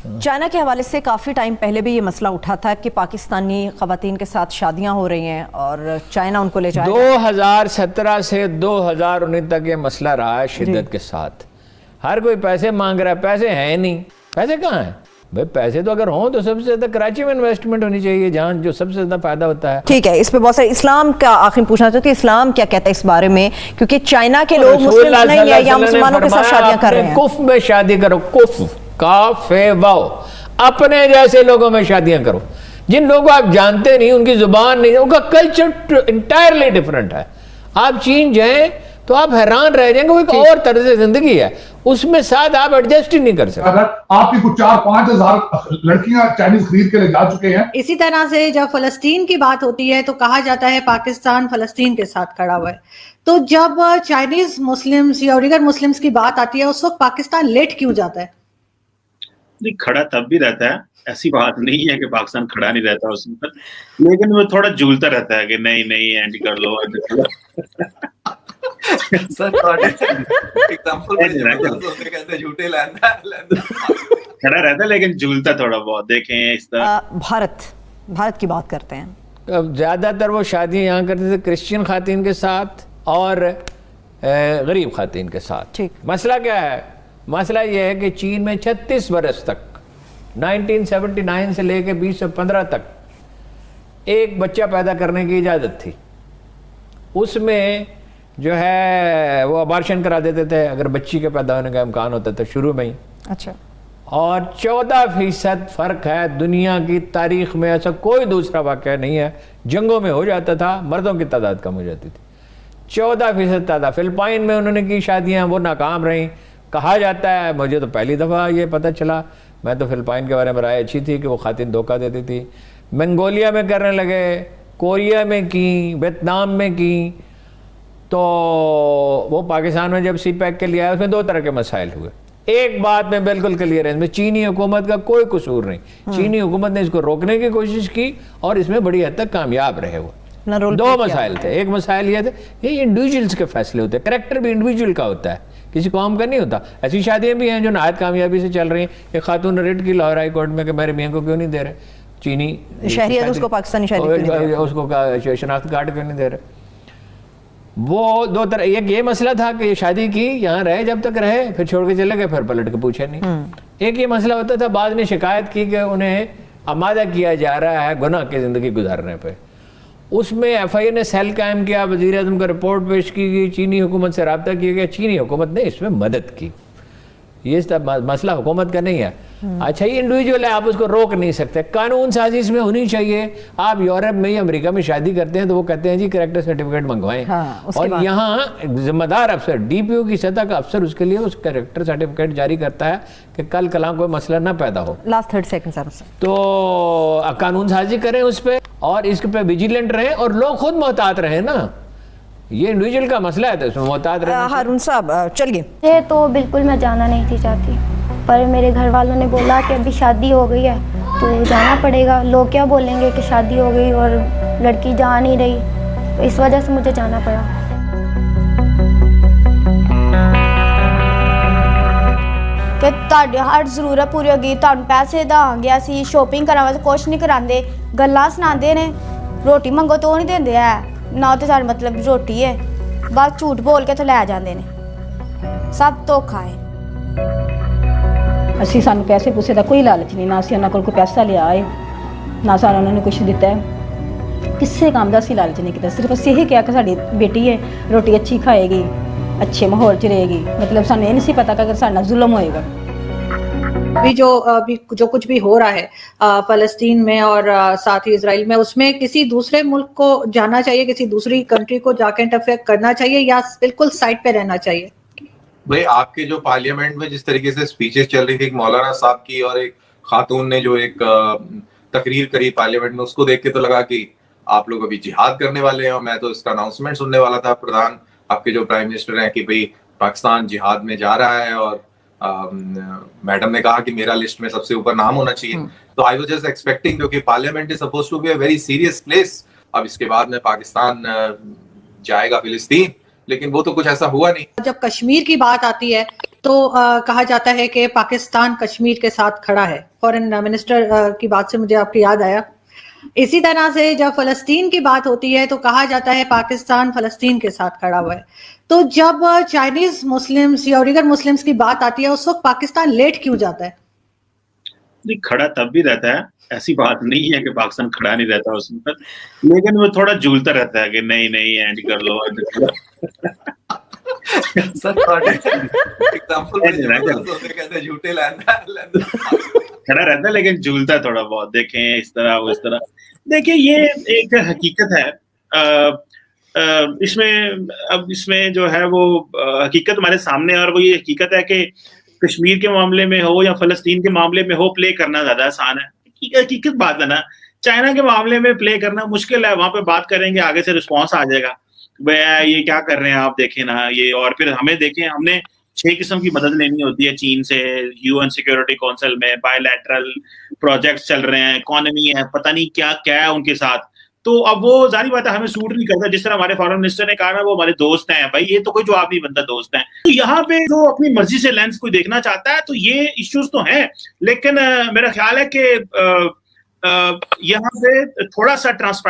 China के हवाले से काफ़ी टाइम पहले भी ये मसला उठा था कि पाकिस्तानी ख़वातीन के साथ शादियां हो रही हैं और चाइना उनको ले जाएगा। 2017 से 2019 तक ये मसला रहा है शिद्दत के साथ। हर कोई पैसे मांग रहा है, पैसे हैं नहीं। पैसे कहाँ हैं भाई? पैसे तो अगर हों तो सबसे ज्यादा कराची में इन्वेस्टमेंट होनी चाहिए, जहाँ जो सबसे ज्यादा फायदा होता है। ठीक है, इस पे बहुत सारे इस्लाम का आखिर पूछना चाहती हूँ, इस्लाम क्या कहता है इस बारे में? क्योंकि चाइना के लोग मुस्लिम नहीं है या मुसलमानों के साथ शादियां कर रहे हैं। कुफ में शादी करो, कुफ काफे वाओ, अपने जैसे लोगों में शादियां करो, जिन लोगों को आप जानते नहीं, उनकी जुबान नहीं, उनका कल्चर इंटायरली डिफरेंट है। आप चीन जाएं तो आप हैरान रह जाएंगे, वो एक और तरह से जिंदगी है, उसमें साथ आप एडजस्ट ही नहीं कर सकते। आपकी कुछ 4-5 हजार लड़कियां चाइनीज खरीद के ले जा चुके हैं। इसी तरह से जब फलस्तीन की बात होती है तो कहा जाता है पाकिस्तान फलस्तीन के साथ खड़ा हुआ है। तो जब चाइनीज मुस्लिम्स या उइगर मुस्लिम्स की बात आती है उस वक्त पाकिस्तान लेट क्यों जाता है? नहीं, खड़ा तब भी रहता है, ऐसी बात नहीं है कि पाकिस्तान खड़ा नहीं रहता उसमें, लेकिन वो थोड़ा झूलता रहता है कि नहीं नहीं एंड कर लो खड़ा रहता है लेकिन झूलता थोड़ा बहुत। देखें इस तरह भारत की बात करते हैं। अब ज्यादातर वो शादियां यहाँ करते थे क्रिश्चियन खातिन के साथ और गरीब खातिन के साथ। ठीक, मसला क्या है? मसला यह है कि चीन में 36 बरस तक 1979 से लेकर 2015 तक एक बच्चा पैदा करने की इजाज़त थी। उसमें जो है वो अबार्शन करा देते थे अगर बच्ची के पैदा होने का इम्कान होता था शुरू में ही। अच्छा। और 14% फ़र्क है। दुनिया की तारीख में ऐसा कोई दूसरा वाक़या नहीं है। जंगों में हो जाता था, मर्दों की तादाद कम हो जाती थी। 14% तादाद। फिलिपाइन में उन्होंने की शादियाँ, वो नाकाम रहीं। कहा जाता है, मुझे तो पहली दफ़ा ये पता चला, मैं तो फिलिपाइन के बारे में राय अच्छी थी कि वो खातिन धोखा देती थी। मंगोलिया में करने लगे, कोरिया में की, वियतनाम में की। तो वो पाकिस्तान में जब CPEC के लिए आया उसमें 2 तरह के मसाइल हुए। एक बात में बिल्कुल क्लियर है, इसमें चीनी हुकूमत का कोई कसूर नहीं। चीनी हुकूमत ने इसको रोकने की कोशिश की और इसमें बड़ी हद तक कामयाब रहे वो। 2 मसाइल थे। एक मसाइल ये थे, ये इंडिविजुअल्स के फैसले होते हैं, करेक्टर भी इंडिविजुअल का होता है, किसी कौम का नहीं होता। ऐसी शादियां भी हैं जो नहायत कामयाबी से चल रही हैं। एक खातून ने रिट की लाहौर हाई कोर्ट में कि मेरे मियाँ को क्यों नहीं दे रहे चीनी शहरियत, उसको पाकिस्तानी शहरियत, उसको शनाख्त कार्ड क्यों नहीं दे रहे। वो 2 तरह, एक ये मसला था कि ये शादी की, यहाँ रहे जब तक रहे, फिर छोड़ के चले गए, फिर पलट के पूछे नहीं। एक ये मसला होता था, बाद में शिकायत की कि उन्हें आमादा किया जा रहा है गुनाह की ज़िंदगी गुजारने पे। उसमें FIA ने सेल कायम किया, वज़ीर आज़म को रिपोर्ट पेश की गई, चीनी हुकूमत से रब्ता किया गया, चीनी हुकूमत ने इसमें मदद की। ये मसला हुकूमत का नहीं है। अच्छा, ये इंडिविजुअल है, आप उसको रोक नहीं सकते। कानून साजी इसमें होनी चाहिए। आप यूरोप में या अमेरिका में शादी करते हैं तो वो कहते हैं जी कैरेक्टर सर्टिफिकेट मंगवाएं। और यहाँ जिम्मेदार अफसर, DPO की सतह का अफसर उसके लिए उस कैरेक्टर सर्टिफिकेट जारी करता है कि कल कला कोई मसला ना पैदा हो। Last 30 second sir. तो कानून साजी करें उस पर और इसके पे विजिलेंट रहें और लोग खुद मोहतात रहें ना। ये इंडिविजुअल का मसला है तो इसमें मोहतात रहना। हारून साहब चलिए। ये तो बिल्कुल मैं जाना नहीं थी चाहती, पर मेरे घर वालों ने बोला कि अभी शादी हो गई है तो जाना पड़ेगा। लोग क्या बोलेंगे कि शादी हो गई और लड़की जा नहीं रही, तो इस वजह से मुझे जाना पड़ा। कि ਤੁਹਾਡੀ ਹਰ ਜ਼ਰੂਰਤ ਪੂਰੀ ਹੋ ਗਈ, ਤੁਹਾਨੂੰ ਪੈਸੇ ਦਾਂਗੇ, ਅਸੀਂ ਸ਼ੋਪਿੰਗ ਕਰਾਵਾਂਗੇ, ਕੁਛ ਨਹੀਂ ਕਰਾਂਦੇ, ਗੱਲਾਂ ਸੁਣਾਉਂਦੇ ਨੇ, ਰੋਟੀ ਮੰਗੋ ਤਾਂ ਉਹ ਨਹੀਂ ਦਿੰਦੇ ਹੈ ਨਾ, ਤੇ ਸਾਡਾ ਮਤਲਬ ਰੋਟੀ ਹੈ, ਬਸ ਝੂਠ ਬੋਲ ਕੇ ਤੇ ਲੈ ਜਾਂਦੇ ਨੇ, ਸਭ ਧੋਖਾ ਹੈ। ਅਸੀਂ ਸਾਨੂੰ ਪੈਸੇ ਪੂਸੇ ਦਾ ਕੋਈ ਲਾਲਚ ਨਹੀਂ, ਨਾ ਅਸੀਂ ਉਹਨਾਂ ਕੋਲ ਕੋਈ ਪੈਸਾ ਲਿਆ ਹੈ, ਨਾ ਸਾਨੂੰ ਉਹਨਾਂ ਨੇ ਕੁਝ ਦਿੱਤਾ ਹੈ, ਕਿਸੇ ਕੰਮ ਦਾ ਅਸੀਂ ਲਾਲਚ ਨਹੀਂ ਕੀਤਾ। ਸਿਰਫ ਅਸੀਂ ਇਹ ਕਿਹਾ ਕਿ ਸਾਡੀ ਬੇਟੀ ਹੈ, ਰੋਟੀ ਅੱਛੀ ਖਾਏਗੀ, अच्छे माहौल च रहेगी, मतलब सानू ये नहीं पता कि अगर साडा जुल्म होएगा। अभी जो कुछ भी हो रहा है फलस्तीन में और साथ ही इजराइल में, उसमें किसी दूसरे मुल्क को जाना चाहिए, किसी दूसरी कंट्री को जाके इंटरफेयर करना चाहिए या बिल्कुल साइड पे रहना चाहिए? भाई, आपके जो पार्लियामेंट में जिस तरीके से स्पीचेस चल रही थी, एक मौलाना साहब की और एक खातून ने जो एक तकरीर करी पार्लियामेंट में, उसको देख के तो लगा कि आप लोग अभी जिहाद करने वाले हैं। और मैं तो इसका अनाउंसमेंट सुनने वाला था, प्रधान आपके जो प्राइम मिनिस्टर हैं, कि भाई पाकिस्तान जिहाद में जा रहा है और मैडम ने कहा कि मेरा लिस्ट में सबसे ऊपर नाम होना चाहिए। तो आई वाज जस्ट एक्सपेक्टिंग, क्योंकि parliament is supposed to be a very serious place. अब इसके बाद में पाकिस्तान जाएगा फिलिस्तीन, लेकिन वो तो कुछ ऐसा हुआ नहीं। जब कश्मीर की बात आती है तो कहा जाता है कि पाकिस्तान कश्मीर के साथ खड़ा है। फॉरेन मिनिस्टर की बात से मुझे आपकी याद आया। इसी तरह से जब फलस्तीन की बात होती है तो कहा जाता है पाकिस्तान फलस्तीन के साथ खड़ा हुआ है। तो जब चाइनीज मुस्लिम्स या उइगर मुस्लिम्स की बात आती है उस वक्त पाकिस्तान लेट क्यों जाता है? नहीं, खड़ा तब भी रहता है, ऐसी बात नहीं है कि पाकिस्तान खड़ा नहीं रहता उसमें, लेकिन वो थोड़ा झूलता रहता है कि नहीं नहीं एंड कर लो खड़ा रहता है लेकिन झूलता थोड़ा बहुत, देखें इस तरह वो इस तरह। देखिए ये एक हकीकत है, इसमें जो है वो हकीकत हमारे सामने है, और वो ये हकीकत है कि कश्मीर के मामले में हो या फलस्तीन के मामले में हो, प्ले करना ज्यादा आसान है। हकीकत बात है ना, चाइना के मामले में प्ले करना मुश्किल है, वहां पे बात करेंगे आगे से रिस्पॉन्स आ जाएगा, भैया ये क्या कर रहे हैं आप, देखें ना ये, और फिर हमें देखें, हमने 6 किस्म की मदद लेनी होती है चीन से, यूएन सिक्योरिटी काउंसिल में बायलैटरल प्रोजेक्ट्स चल रहे हैं, इकोनॉमी है, पता नहीं क्या क्या है उनके साथ। तो अब वो जारी बात है हमें सूट नहीं करता, जिस तरह हमारे फॉरेन मिनिस्टर ने कहा ना वो हमारे दोस्त हैं, भाई ये तो कोई जवाब नहीं बनता, दोस्त हैं। तो यहाँ पे जो अपनी मर्जी से लेंस कोई देखना चाहता है तो ये इश्यूज तो हैं, लेकिन मेरा ख्याल है कि यहाँ पे थोड़ा सा ट्रांसपेरेंट